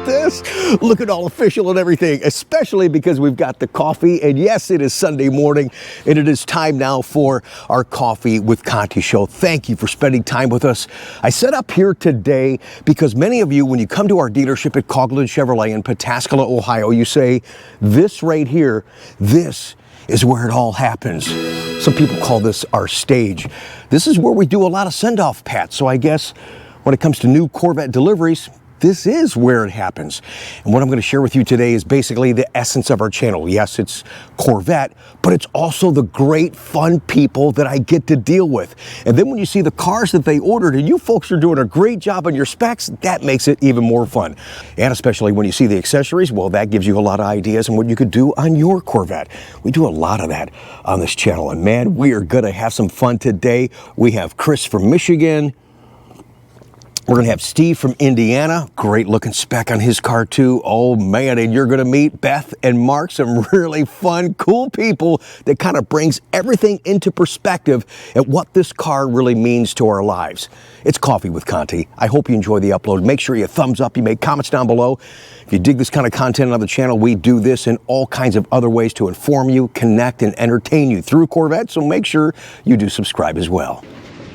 this. Looking all official and everything, especially because we've got the coffee. And yes, it is Sunday morning, and it is time now for our Coffee with Conti show. Thank you for spending time with us. I set up here today because many of you, when you come to our dealership at Coughlin Chevrolet in Pataskala, Ohio, you say, this right here, this is where it all happens. Some people call this our stage. This is where we do a lot of send-off pats. So I guess when it comes to new Corvette deliveries, this is where it happens. And what I'm going to share with you today is basically the essence of our channel. Yes, it's Corvette, but it's also the great, fun people that I get to deal with. And then when you see the cars that they ordered, and you folks are doing a great job on your specs, that makes it even more fun. And especially when you see the accessories, well, that gives you a lot of ideas on what you could do on your Corvette. We do a lot of that on this channel. And man, we are going to have some fun today. We have Chris from Michigan. We're going to have Steve from Indiana. Great looking spec on his car too. Oh man, and you're going to meet Beth and Mark, some really fun, cool people that kind of brings everything into perspective at what this car really means to our lives. It's Coffee with Conti. I hope you enjoy the upload. Make sure you thumbs up, you make comments down below. If you dig this kind of content on the channel, we do this in all kinds of other ways to inform you, connect, and entertain you through Corvette, so make sure you do subscribe as well.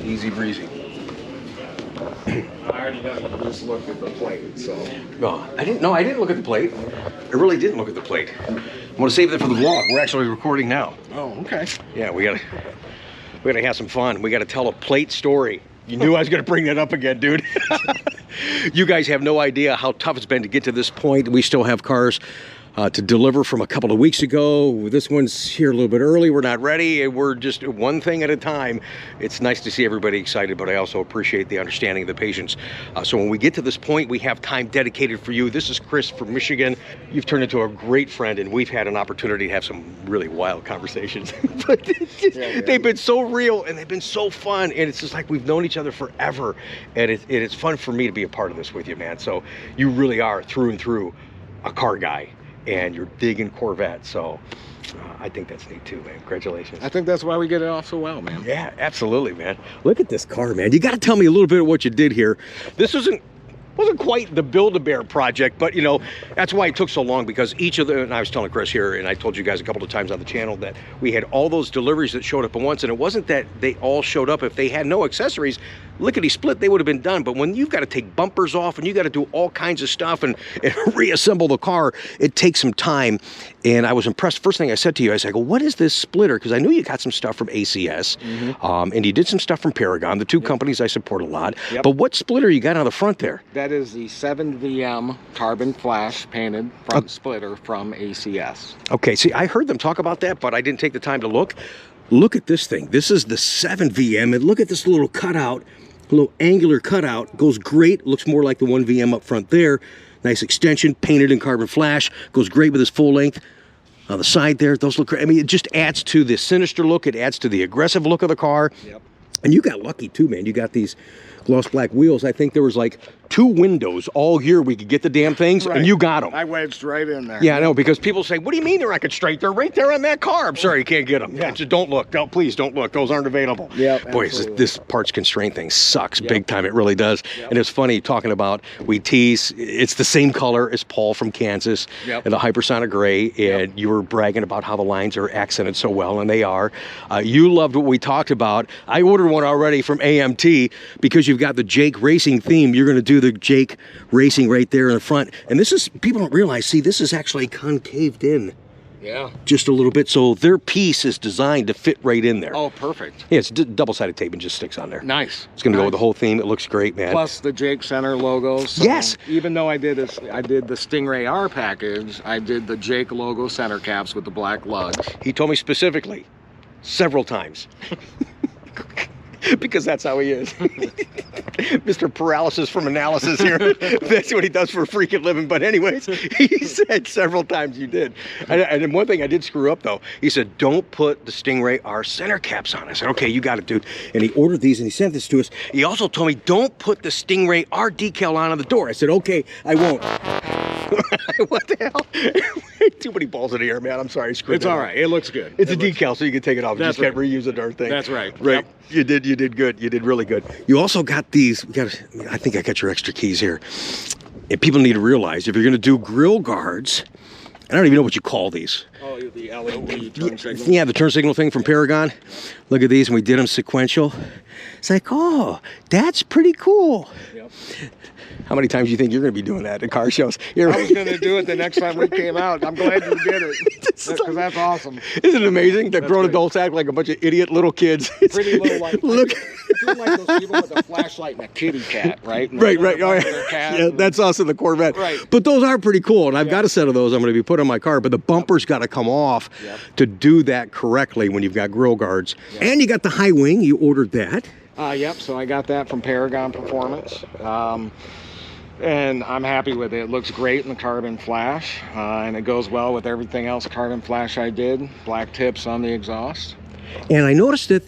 Easy breezy. I already know you just looked at the plate, so. No, I didn't look at the plate. I really didn't look at the plate. I want to save that for the vlog. We're actually recording now. Oh, okay. Yeah, we gotta have some fun. We gotta tell a plate story. You knew I was gonna bring that up again, dude. You guys have no idea how tough it's been to get to this point. We still have cars to deliver from a couple of weeks ago. This one's here a little bit early. We're not ready, and we're just one thing at a time. It's nice to see everybody excited, but I also appreciate the understanding, the patience. So when we get to this point, we have time dedicated for you. This is Chris from Michigan. You've turned into a great friend, and we've had an opportunity to have some really wild conversations. But they've been so real, and they've been so fun, and it's just like we've known each other forever, and it's fun for me to be a part of this with you, man. So you really are through and through a car guy, and you're digging Corvette, so I think that's neat too, man. Congratulations. I think that's why we get it off so well, man. Yeah, absolutely, man. Look at this car, man. You got to tell me a little bit of what you did here. This wasn't quite the Build-A-Bear project, but you know, that's why it took so long, because each of the, and I was telling Chris here, and I told you guys a couple of times on the channel, that we had all those deliveries that showed up at once, and it wasn't that they all showed up. If they had no accessories, lickety-split, they would have been done. But when you've got to take bumpers off and you got to do all kinds of stuff and reassemble the car, it takes some time. And I was impressed. First thing I said to you, I said, what is this splitter? Because I knew you got some stuff from ACS, and you did some stuff from Paragon, the two companies I support a lot. But what splitter you got on the front there? That is the 7VM carbon flash painted front splitter from ACS. Okay, see, I heard them talk about that, but I didn't take the time to look. Look at this thing. This is the 7VM, and look at this little cutout, little angular cutout. Goes great. Looks more like the 1VM up front there. Nice extension, painted in carbon flash. Goes great with this full length. On the side there, those look great. I mean, it just adds to the sinister look. It adds to the aggressive look of the car. Yep. And you got lucky too, man. You got these gloss black wheels. I think there was like 2 windows all here we could get the damn things, and you got them. I wedged right in there. Yeah, I know, because people say, what do you mean they're not straight? They're right there on that car. I'm sorry, you can't get them. Yeah. Just don't look. No, please don't look. Those aren't available. Yep, boy, this parts constraint thing sucks big time. It really does. And it's funny talking about, we tease, it's the same color as Paul from Kansas and the hypersonic gray, and you were bragging about how the lines are accented so well, and they are. You loved what we talked about. I ordered one already from AMT because you've got the Jake Racing theme. You're going to do the Jake Racing right there in the front, and this is, people don't realize, see, this is actually concaved in just a little bit, so their piece is designed to fit right in there. Oh, perfect. Yeah, it's double-sided tape and just sticks on there. Nice. It's going to go with the whole theme. It looks great, man. Plus the Jake Center logo. So yes. Even though I did the Stingray R package, I did the Jake logo center caps with the black lugs. He told me specifically several times. Because that's how he is. Mr. Paralysis from Analysis here. That's what he does for a freaking living. But anyways, he said several times you did. And then one thing I did screw up, though. He said, don't put the Stingray R center caps on. I said, okay, you got it, dude. And he ordered these and he sent this to us. He also told me, don't put the Stingray R decal on the door. I said, okay, I won't. What the hell? Too many balls in the air, man. I'm sorry. It's all right. It looks good. It's a decal, so you can take it off. You just can't reuse the darn thing. That's right. Right. Yep. You did good. You did really good. You also got these. I think I got your extra keys here. And people need to realize if you're going to do grill guards, I don't even know what you call these. Oh, the LED turn signal. Yeah, the turn signal thing from Paragon. Look at these, and we did them sequential. It's like, oh, that's pretty cool. Yep. How many times do you think you're going to be doing that at car shows? I was going to do it the next time we came out. I'm glad you did it, because that's awesome. Isn't it amazing that grown adults act like a bunch of idiot little kids? Pretty little, like, Look. I feel like those people with a flashlight and a kitty cat, right? And Right. Oh, Yeah, that's us in the Corvette. Right. But those are pretty cool, and I've got a set of those I'm going to be putting on my car, but the bumper's got to come off to do that correctly when you've got grill guards. And you got the high wing. You ordered that. Yep, so I got that from Paragon Performance. And I'm happy with it. It looks great in the carbon flash, and it goes well with everything else carbon flash I did. Black tips on the exhaust. And I noticed that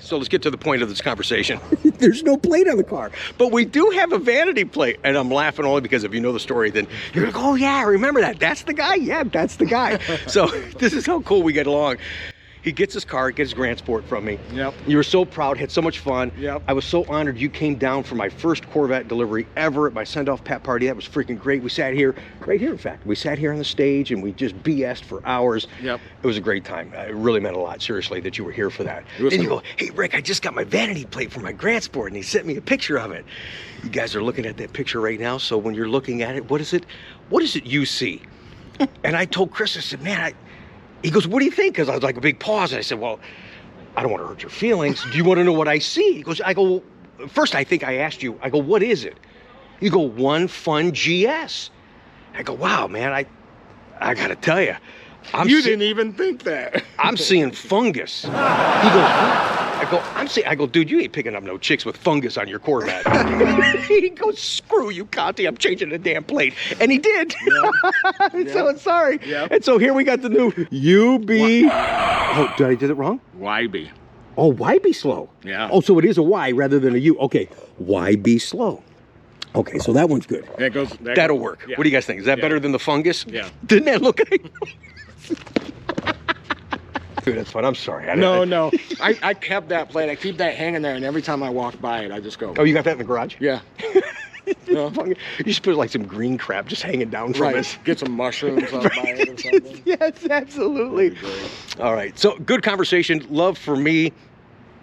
so let's get to the point of this conversation. There's no plate on the car, but we do have a vanity plate. And I'm laughing only because if you know the story, then you're like, oh yeah, I remember that. That's the guy. Yeah, that's the guy. So this is how cool we get along. He gets his car, gets Grand Sport from me. Yep. You were so proud, had so much fun. Yep. I was so honored you came down for my first Corvette delivery ever at my send-off pet party. That was freaking great. We sat here, right here in fact. We sat here on the stage and we just BS'd for hours. Yep. It was a great time. It really meant a lot, seriously, that you were here for that. And you go, hey Rick, I just got my vanity plate for my Grand Sport, and he sent me a picture of it. You guys are looking at that picture right now, so when you're looking at it, what is it you see? And I told Chris, I said, man, he goes, what do you think? Because I was like a big pause. And I said, well, I don't want to hurt your feelings. Do you want to know what I see? He goes, I go, first I think I asked you, I go, what is it? You go, one fun GS. I go, wow, man, I got to tell you. You didn't even think that. I'm seeing fungus. He goes, I go, dude, you ain't picking up no chicks with fungus on your Corvette. He goes, screw you, Conti, I'm changing the damn plate. And he did. Yeah. So sorry. Yep. And so here we got the new UB. Oh, did I did it wrong? YB. Oh, YB slow. Yeah. Oh, so it is a Y rather than a U. Okay, YB slow. Okay, so that one's good. That'll work. Yeah. What do you guys think? Is that better than the fungus? Yeah. Didn't that look like... Dude, that's fun. I'm sorry. No. I kept that plate. I keep that hanging there, and every time I walk by it, I just go. Oh, you got that in the garage? Yeah. You should put like some green crap just hanging down from it. Get some mushrooms up by it or something. Yes, absolutely. All right. So good conversation. Love for me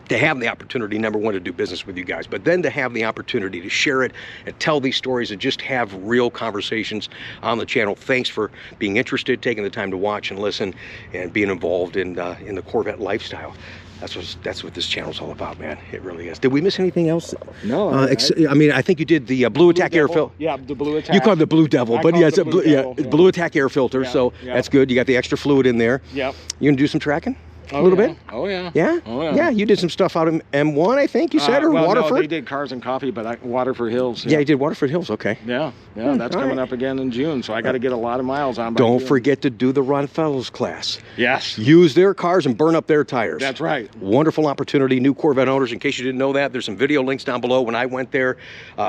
to have the opportunity, number one, to do business with you guys, but then to have the opportunity to share it and tell these stories and just have real conversations on the channel. Thanks for being interested, taking the time to watch and listen, and being involved in the Corvette lifestyle. That's what this channel's all about, man. It really is. Did we miss anything else? No. I mean, I think you did the Blue Attack air filter. Yeah, the Blue Attack. You call it the Blue Devil, but yeah, it's Blue Attack air filter. Yeah, so that's good. You got the extra fluid in there. Yep. You gonna do some tracking? A little bit? Oh, yeah. Yeah? Oh, yeah. Yeah, you did some stuff out in M1, I think you said, or Waterford? No, they did Cars and Coffee, but Waterford Hills. Yeah, you did Waterford Hills, okay. Yeah, that's coming up again in June, so I got to get a lot of miles on. Don't forget to do the Ron Fellows class. Yes. Use their cars and burn up their tires. That's right. Wonderful opportunity. New Corvette owners, in case you didn't know that, there's some video links down below. When I went there,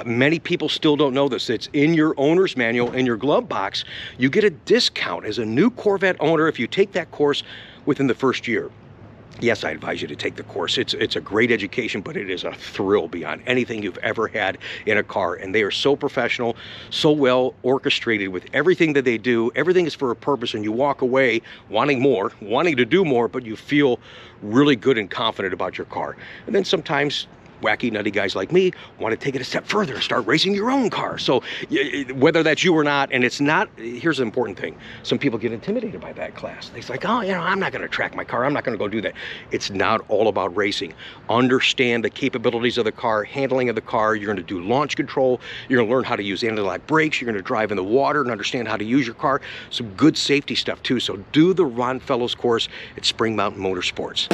many people still don't know this. It's in your owner's manual, in your glove box. You get a discount as a new Corvette owner if you take that course within the first year. Yes, I advise you to take the course. It's a great education, but it is a thrill beyond anything you've ever had in a car. And they are so professional, so well orchestrated with everything that they do. Everything is for a purpose, and you walk away wanting more, wanting to do more, but you feel really good and confident about your car. And then sometimes wacky, nutty guys like me want to take it a step further and start racing your own car. So whether that's you or not, and it's not, here's the important thing. Some people get intimidated by that class. They're like, oh, I'm not going to track my car. I'm not going to go do that. It's not all about racing. Understand the capabilities of the car, handling of the car. You're going to do launch control. You're going to learn how to use anti-lock brakes. You're going to drive in the water and understand how to use your car. Some good safety stuff too. So do the Ron Fellows course at Spring Mountain Motorsports.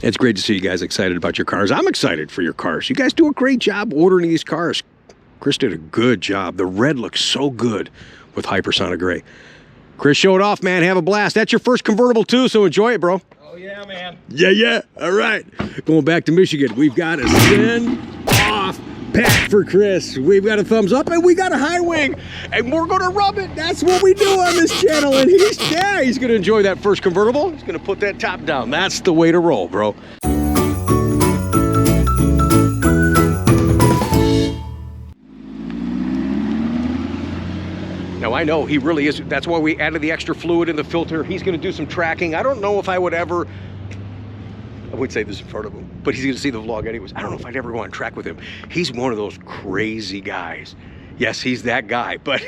It's great to see you guys excited about your cars. I'm excited for your cars. You guys do a great job ordering these cars. Chris did a good job. The red looks so good with Hypersonic Gray. Chris, show it off, man. Have a blast. That's your first convertible, too, so enjoy it, bro. Oh, yeah, man. Yeah. All right. Going back to Michigan, we've got a send-off pack for Chris. We've got a thumbs up, and we got a high wing, and we're going to rub it. That's what we do on this channel, and he's going to enjoy that first convertible. He's going to put that top down. That's the way to roll, bro. Now, I know he really is. That's why we added the extra fluid in the filter. He's going to do some tracking. I don't know if I would ever, I wouldn't say this in front of him, but he's going to see the vlog anyways. I don't know if I'd ever go on track with him. He's one of those crazy guys. Yes, he's that guy, but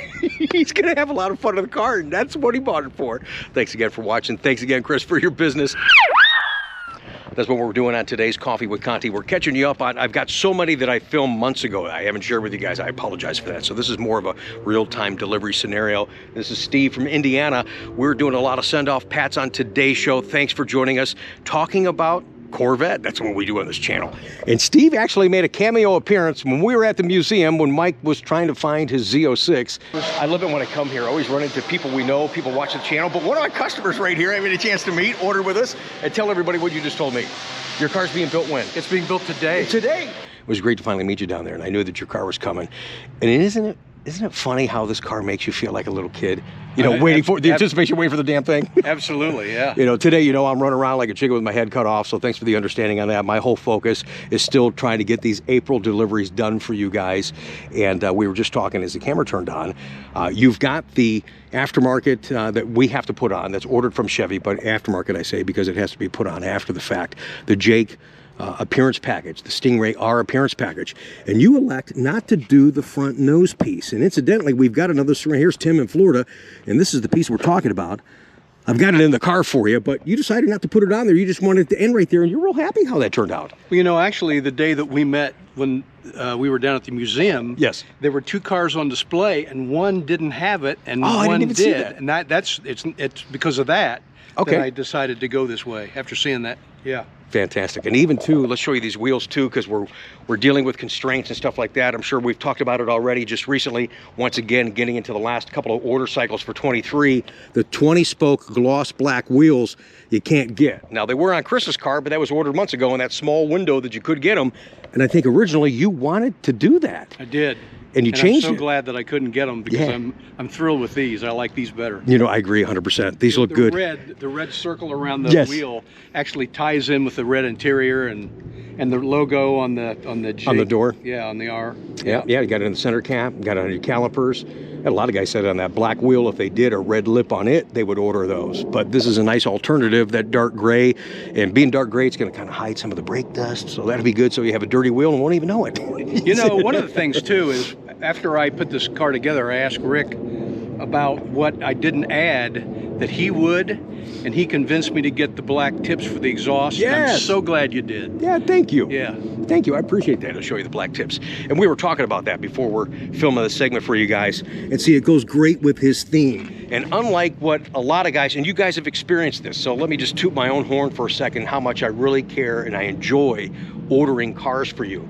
he's going to have a lot of fun in the car, and that's what he bought it for. Thanks again for watching. Thanks again, Chris, for your business. That's what we're doing on today's Coffee with Conti. We're catching you up on, I've got so many that I filmed months ago that I haven't shared with you guys. I apologize for that. So this is more of a real-time delivery scenario. This is Steve from Indiana. We're doing a lot of send-off pats on today's show. Thanks for joining us, talking about Corvette. That's what we do on this channel. And Steve actually made a cameo appearance when we were at the museum when Mike was trying to find his Z06. I love it when I come here. I always run into people we know, people watch the channel, but one of my customers right here I had a chance to meet, order with us, and tell everybody what you just told me. Your car's being built when? It's being built today. Today. It was great to finally meet you down there, and I knew that your car was coming. And isn't it funny how this car makes you feel like a little kid? You know, waiting for the anticipation, waiting for the damn thing. Absolutely, yeah. You know, today, you know, I'm running around like a chicken with my head cut off, so thanks for the understanding on that. My whole focus is still trying to get these April deliveries done for you guys. And we were just talking as the camera turned on. You've got the aftermarket that we have to put on, that's ordered from Chevy, but aftermarket I say because it has to be put on after the fact. The Jake appearance package, the Stingray R appearance package, and you elect not to do the front nose piece. And incidentally, we've got another, here's Tim in Florida, and this is the piece we're talking about. I've got it in the car for you, but you decided not to put it on there. You just wanted it to end right there, and you're real happy how that turned out. Well, you know, actually, the day that we met when we were down at the museum, yes, there were two cars on display, and one didn't have it, and one did. I didn't even see that. And it's because of that that I decided to go this way after seeing that. Yeah. Fantastic. And even too, let's show you these wheels too, because we're dealing with constraints and stuff like that. I'm sure we've talked about it already just recently. Once again, getting into the last couple of order cycles for 23, the 20-spoke gloss black wheels you can't get. Now, they were on Chris's car, but that was ordered months ago in that small window that you could get them. And I think originally you wanted to do that. I did. And you changed I'm so glad that I couldn't get them because I'm thrilled with these. I like these better. You know, I agree 100%. These look good. The red circle around the wheel actually ties in with the red interior and the logo on the Jake, on the door. Yeah, on the R. Yeah, you got it in the center cap, got it on your calipers. And a lot of guys said on that black wheel, if they did a red lip on it, they would order those. But this is a nice alternative, that dark gray. And being dark gray, it's going to kind of hide some of the brake dust. So that'll be good. So you have a dirty wheel and won't even know it. You know, one of the things too is after I put this car together, I asked Rick about what I didn't add that he would, and he convinced me to get the black tips for the exhaust. Yes. I'm so glad you did. Yeah, thank you. Yeah. Thank you. I appreciate that. I'll show you the black tips. And we were talking about that before we're filming this segment for you guys. And see, it goes great with his theme. And unlike what a lot of guys, and you guys have experienced this, so let me just toot my own horn for a second, how much I really care and I enjoy ordering cars for you.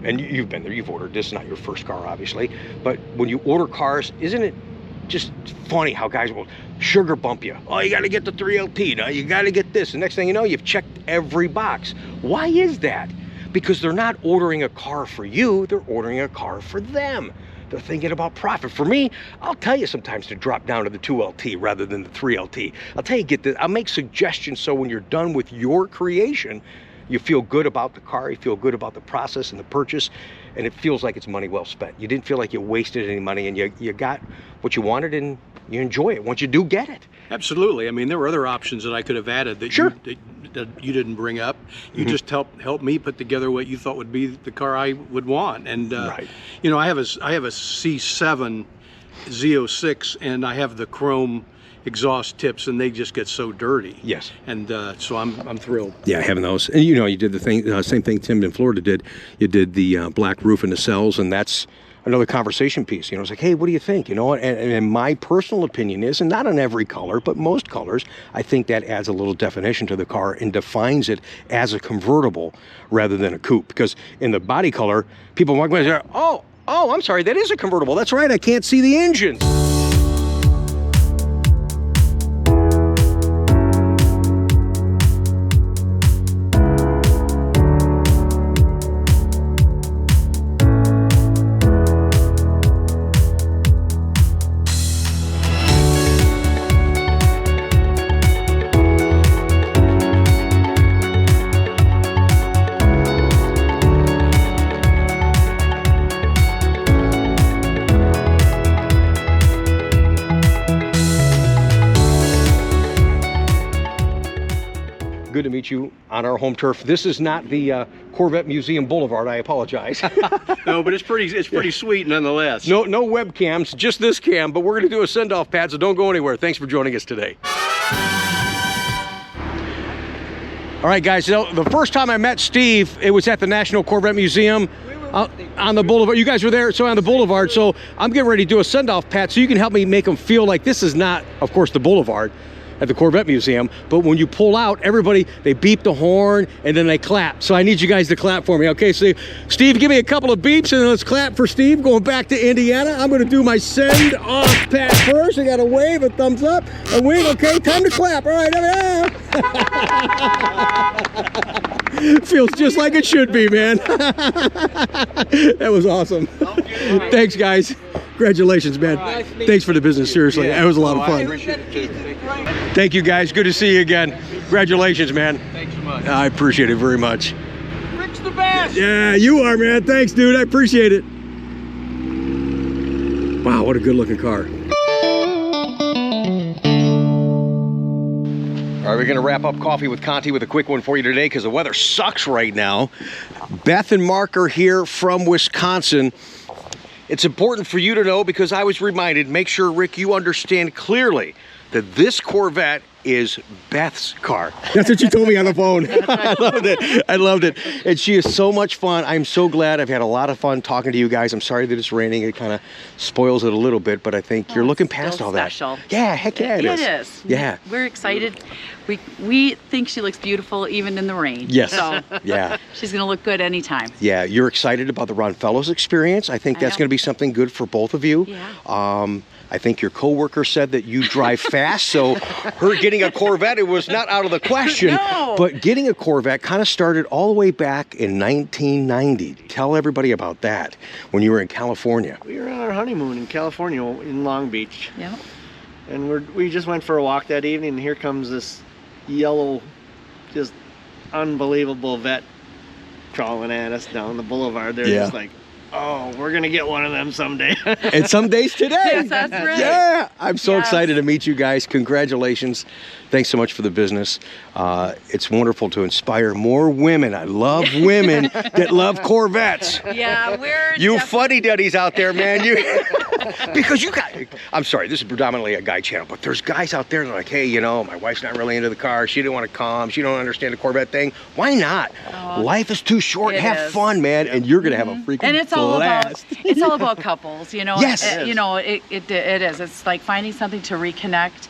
And you've been there, you've ordered this, not your first car, obviously. But when you order cars, isn't it just funny how guys will sugar bump you? Oh, you got to get the 3LT. Now you got to get this. The next thing you know, you've checked every box. Why is that? Because they're not ordering a car for you, they're ordering a car for them. They're thinking about profit. For me, I'll tell you sometimes to drop down to the 2LT rather than the 3LT. I'll tell you, get this. I'll make suggestions so when you're done with your creation, you feel good about the car, you feel good about the process and the purchase, and it feels like it's money well spent. You didn't feel like you wasted any money, and you got what you wanted, and you enjoy it once you do get it. Absolutely. I mean, there were other options that I could have added that, sure, that you didn't bring up. You just helped me put together what you thought would be the car I would want. And right. You know, I have a C7 Z06, and I have the chrome exhaust tips, and they just get so dirty. Yes. And so I'm thrilled. Yeah, having those. And you know, you did the thing, same thing Tim in Florida did. You did the black roof and the cells, and that's another conversation piece. You know, it's like, hey, what do you think? You know, and my personal opinion is, and not on every color, but most colors, I think that adds a little definition to the car and defines it as a convertible rather than a coupe. Because in the body color, people walk by and say, oh, I'm sorry, that is a convertible. That's right, I can't see the engine. Good to meet you on our home turf. This is not the Corvette Museum Boulevard. I apologize. No, but it's pretty sweet nonetheless. No webcams, just this cam. But we're going to do a send-off, Pat. So don't go anywhere. Thanks for joining us today. All right, guys. So the first time I met Steve, it was at the National Corvette Museum on the Boulevard. You guys were there, so on the Boulevard. So I'm getting ready to do a send-off, Pat. So you can help me make them feel like this is not, of course, the Boulevard at the Corvette Museum, but when you pull out, everybody, they beep the horn and then they clap. So I need you guys to clap for me. Okay, so Steve, give me a couple of beeps and then let's clap for Steve. Going back to Indiana, I'm gonna do my send off Pat first. I got a wave, a thumbs up, a wing. Okay, time to clap. All right, feels just like it should be, man. That was awesome. Thanks, guys. Congratulations, man. Thanks for the business, seriously. That was a lot of fun. Thank you, guys. Good to see you again. Congratulations, man. Thanks so much. I appreciate it very much. Rick's the best. Yeah, you are, man. Thanks, dude. I appreciate it. Wow, what a good-looking car. All right, we're going to wrap up Coffee with Conti with a quick one for you today because the weather sucks right now. Beth and Mark are here from Wisconsin. It's important for you to know because I was reminded, make sure, Rick, you understand clearly that this Corvette is Beth's car. That's what you told me on the phone. I loved it. I loved it. And she is so much fun. I'm so glad. I've had a lot of fun talking to you guys. I'm sorry that it's raining. It kind of spoils it a little bit, but I think you're looking past all that. Special. Yeah, heck yeah, it is. It is. Yeah. We're excited. We think she looks beautiful even in the rain. Yes. So Yeah. she's going to look good anytime. Yeah, you're excited about the Ron Fellows experience. I think that's going to be something good for both of you. Yeah. I think your coworker said that you drive fast, so her getting a Corvette, it was not out of the question. No. But getting a Corvette kind of started all the way back in 1990. Tell everybody about that when you were in California. We were on our honeymoon in California in Long Beach. Yeah. And we just went for a walk that evening, and here comes this yellow, just unbelievable vet crawling at us down the boulevard. They're just like, oh, we're gonna get one of them someday. And some days today. Yes, that's right. Yeah, I'm so excited to meet you guys. Congratulations. Thanks so much for the business. It's wonderful to inspire more women. I love women that love Corvettes. Yeah, You fuddy-duddies out there, man. Because you got, I'm sorry, this is predominantly a guy channel, but there's guys out there that are like, hey, you know, my wife's not really into the car. She didn't want to come. She don't understand the Corvette thing. Why not? Life is too short. Have fun, man, and you're gonna have a freaking and it's all about couples, you know. Yes. You know, it is. It's like finding something to reconnect.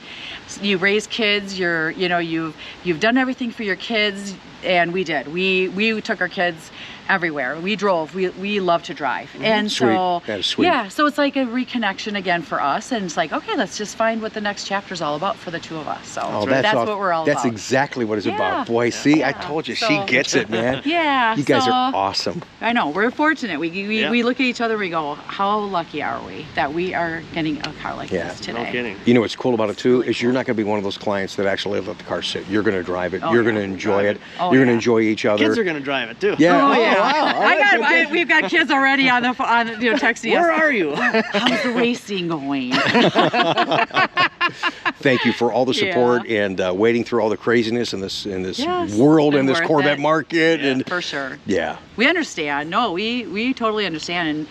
You raise kids. You've done everything for your kids, and we did. We took our kids everywhere. We drove. We love to drive, and so that is sweet. Yeah. So it's like a reconnection again for us, and it's like, okay, let's just find what the next chapter's all about for the two of us. So that's what we're all about. That's exactly what it's about. Boy, see, I told you, she gets it, man. Yeah. You guys are awesome. I know, we're fortunate. We look at each other and we go, how lucky are we that we are getting a car like this today? No kidding. You know what's cool about it too really is you're not going to be one of those clients that actually let the car sit. You're going to drive it. Oh, you're yeah. going to enjoy it. Oh, you're going to yeah. enjoy each other. Kids are gonna drive it too. Yeah. Oh, yeah. Wow. All right. We've got kids already on texting us. Where are you? How's the racing going? Thank you for all the support and wading through all the craziness in this world and this Corvette market. And for sure. yeah, we understand. No, we totally understand, and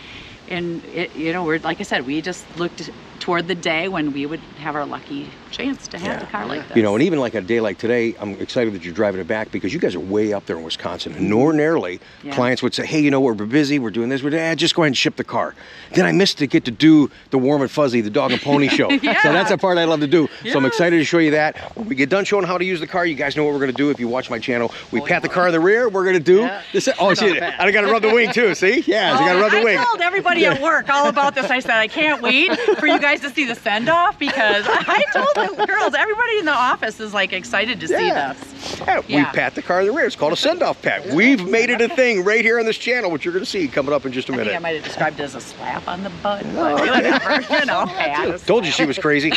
And you know, we're, like I said, we just looked toward the day when we would have our lucky chance to have a car like this. You know, and even like a day like today, I'm excited that you're driving it back because you guys are way up there in Wisconsin. And ordinarily, clients would say, hey, you know, we're busy, we're doing this, just go ahead and ship the car. Then I missed to get to do the Warm and Fuzzy, the dog and pony show. So that's a part I love to do. So I'm excited to show you that. When we get done showing how to use the car, you guys know what we're going to do. If you watch my channel, we pat the car in the rear. We're going to do this. Oh, see, I got to rub the wing too, see? Yeah, I got to rub the wing. I told everybody at work all about this. I said, I can't wait for you guys to see the send-off because I told the girls, everybody in the office is like excited to see this. We pat the car in the rear. It's called a send-off pat. We've made it a thing right here on this channel, which you're going to see coming up in just a minute. I think I might have described it as a slap on the butt, but whatever, you know, pat. Told you she was crazy.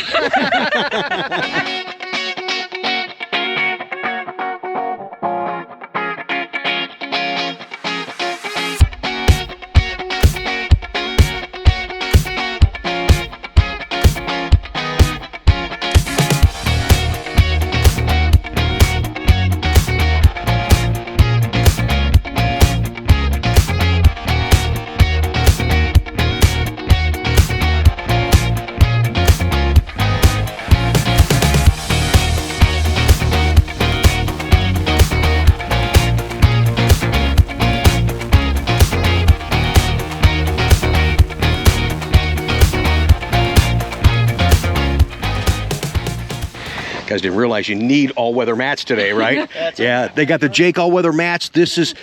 Guys didn't realize you need all-weather mats today, right? They got the Jake all-weather mats. This is,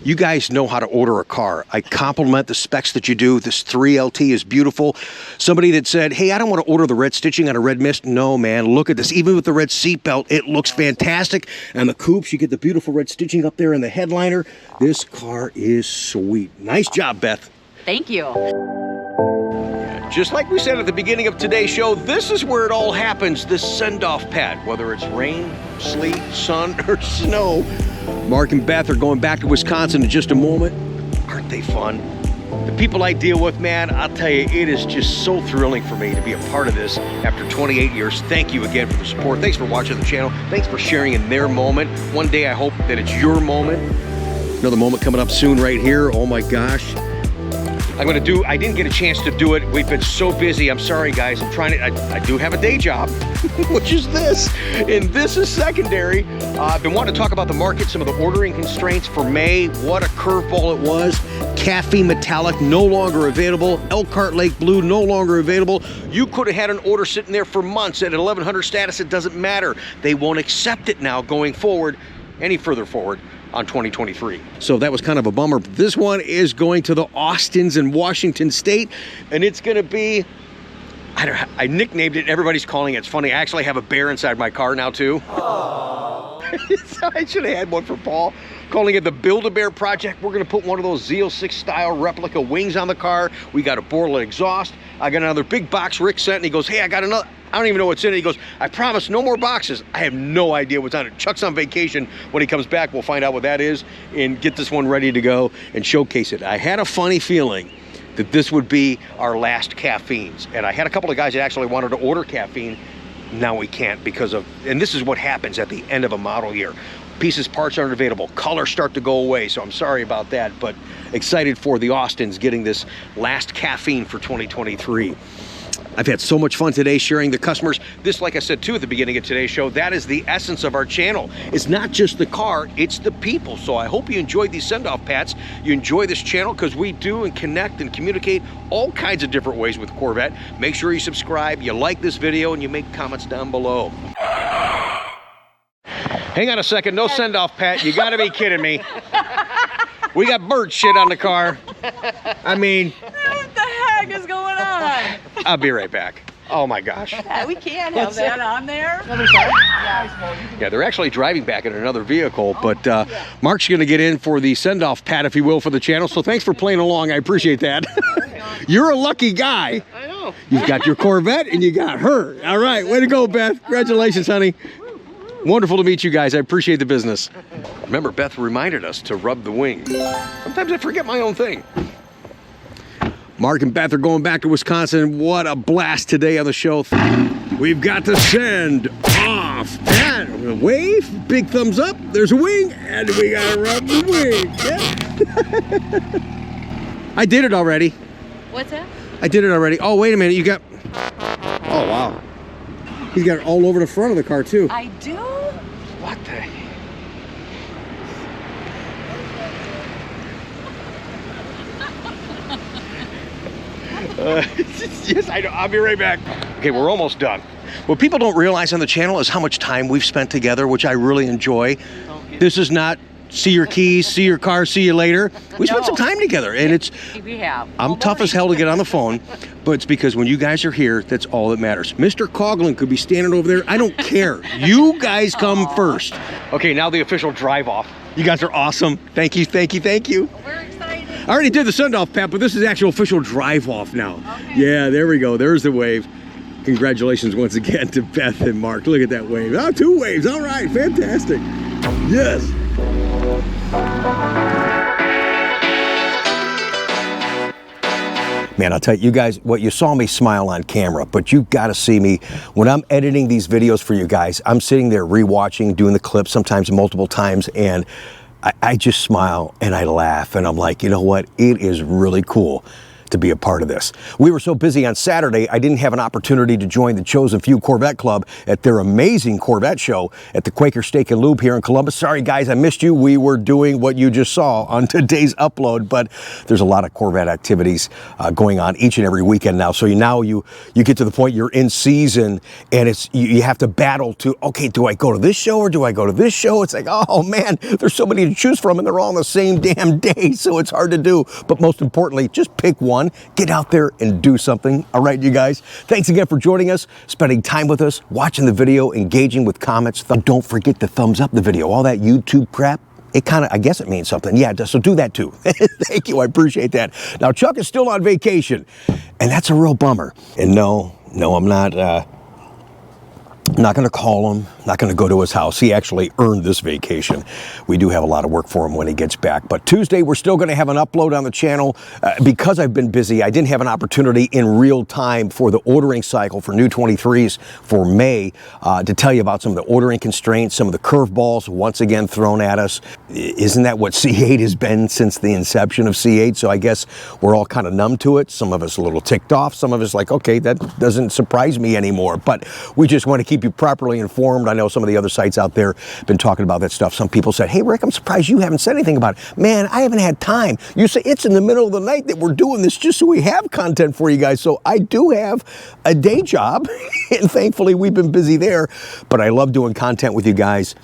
you guys know how to order a car. I compliment the specs that you do. This 3LT is beautiful. Somebody that said, hey, I don't want to order the red stitching on a red mist. No, man, look at this. Even with the red seat belt, it looks fantastic. And the coupes, you get the beautiful red stitching up there in the headliner. This car is sweet. Nice job, Beth. Thank you. Just like we said at the beginning of today's show, this is where it all happens, this send-off pad, whether it's rain, sleet, sun, or snow. Mark and Beth are going back to Wisconsin in just a moment. Aren't they fun? The people I deal with, man, I'll tell you, it is just so thrilling for me to be a part of this after 28 years. Thank you again for the support. Thanks for watching the channel. Thanks for sharing in their moment. One day I hope that it's your moment. Another moment coming up soon right here. Oh my gosh. I didn't get a chance to do it. We've been so busy. I'm sorry, guys. I do have a day job, which is this. And this is secondary. I've been wanting to talk about the market, some of the ordering constraints for May. What a curveball it was. Caffeine Metallic, no longer available. Elkhart Lake Blue, no longer available. You could have had an order sitting there for months at 1100 status. It doesn't matter. They won't accept it now going forward, any further forward on 2023. So that was kind of a bummer. This one is going to the Austins in Washington State, and it's going to be, I nicknamed it, everybody's calling it, it's funny, I actually have a bear inside my car now too. So I should have had one for Paul. Calling it the Build-A-Bear Project. We're going to put one of those ZL6 style replica wings on the car. We got a Borla exhaust. I got another big box Rick sent, and he goes, hey, I got another, I don't even know what's in it. He goes, I promise no more boxes. I have no idea what's on it. Chuck's on vacation. When he comes back, we'll find out what that is and get this one ready to go and showcase it. I had a funny feeling that this would be our last caffeines. And I had a couple of guys that actually wanted to order caffeine. Now we can't because of, and this is what happens at the end of a model year. Pieces, parts aren't available. Colors start to go away, so I'm sorry about that, but excited for the Austins getting this last caffeine for 2023. I've had so much fun today sharing the customers. This, like I said too at the beginning of today's show, that is the essence of our channel. It's not just the car, it's the people. So I hope you enjoyed these send-off pats. You enjoy this channel because we do and connect and communicate all kinds of different ways with Corvette. Make sure you subscribe, you like this video, and you make comments down below. Hang on a second, no send-off pat. You gotta be kidding me. We got bird shit on the car. I mean, What the heck is going on? I'll be right back. Oh my gosh. Yeah, we can't have that on there. Yeah, they're actually driving back in another vehicle, but Mark's gonna get in for the send-off pat, if you will, for the channel. So thanks for playing along, I appreciate that. You're a lucky guy. I know. You've got your Corvette and you got her. All right, way to go, Beth. Congratulations, honey. Wonderful to meet you guys. I appreciate the business. Remember, Beth reminded us to rub the wing. Sometimes I forget my own thing. Mark and Beth are going back to Wisconsin. What a blast today on the show. We've got to send off. And wave, big thumbs up. There's a wing, and we gotta rub the wing. Yeah. I did it already. What's that? I did it already. Oh, wait a minute. You got... Oh, wow. He's got it all over the front of the car, too. I do? What the? Yes, I know. I'll be right back. Okay, we're almost done. What people don't realize on the channel is how much time we've spent together, which I really enjoy. This is not see your keys, see your car, see you later. We spent some time together, and it's... We have. I'm tough as hell to get on the phone, but it's because when you guys are here, that's all that matters. Mr. Coughlin could be standing over there. I don't care. You guys come first. Okay, now the official drive off. You guys are awesome. Thank you, thank you, thank you. We're excited. I already did the send-off, Pat, but this is actual official drive-off now. Okay. Yeah, there we go. There's the wave. Congratulations once again to Beth and Mark. Look at that wave. Oh, 2 waves. All right, fantastic. Yes. Man, I'll tell you guys, what you saw me smile on camera, but you got to see me when I'm editing these videos for you guys. I'm sitting there rewatching, doing the clips sometimes multiple times, and I just smile and I laugh, and I'm like, you know what? It is really cool to be a part of this. We were so busy on Saturday, I didn't have an opportunity to join the Chosen Few Corvette Club at their amazing Corvette show at the Quaker Steak and Lube here in Columbus. Sorry guys, I missed you. We were doing what you just saw on today's upload, but there's a lot of Corvette activities going on each and every weekend now. So you get to the point you're in season, and it's you have to battle to, okay, do I go to this show or do I go to this show? It's like, oh man, there's so many to choose from, and they're all on the same damn day, so it's hard to do. But most importantly, just pick one. Get out there and do something. All right, you guys. Thanks again for joining us, spending time with us, watching the video, engaging with comments. Don't forget to thumbs up the video. All that YouTube crap, it kind of, I guess it means something. Yeah, so do that too. Thank you. I appreciate that. Now, Chuck is still on vacation, and that's a real bummer. And no, I'm not going to call him, not going to go to his house. He actually earned this vacation. We do have a lot of work for him when he gets back. But Tuesday, we're still going to have an upload on the channel. Because I've been busy, I didn't have an opportunity in real time for the ordering cycle for new 23s for May to tell you about some of the ordering constraints, some of the curveballs once again thrown at us. Isn't that what C8 has been since the inception of C8? So I guess we're all kind of numb to it. Some of us a little ticked off. Some of us like, okay, that doesn't surprise me anymore. But we just want to keep you properly informed. I know some of the other sites out there have been talking about that stuff. Some people said, hey Rick, I'm surprised you haven't said anything about it. Man, I haven't had time. You say it's in the middle of the night that we're doing this just so we have content for you guys. So I do have a day job, and thankfully we've been busy there, but I love doing content with you guys.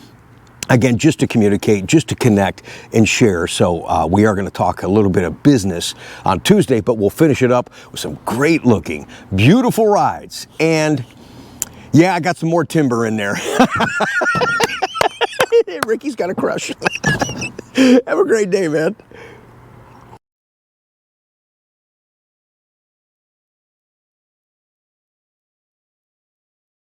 Again, just to communicate, just to connect and share. So we are going to talk a little bit of business on Tuesday, but we'll finish it up with some great looking, beautiful rides. And yeah, I got some more timber in there. Ricky's got a crush. Have a great day, man.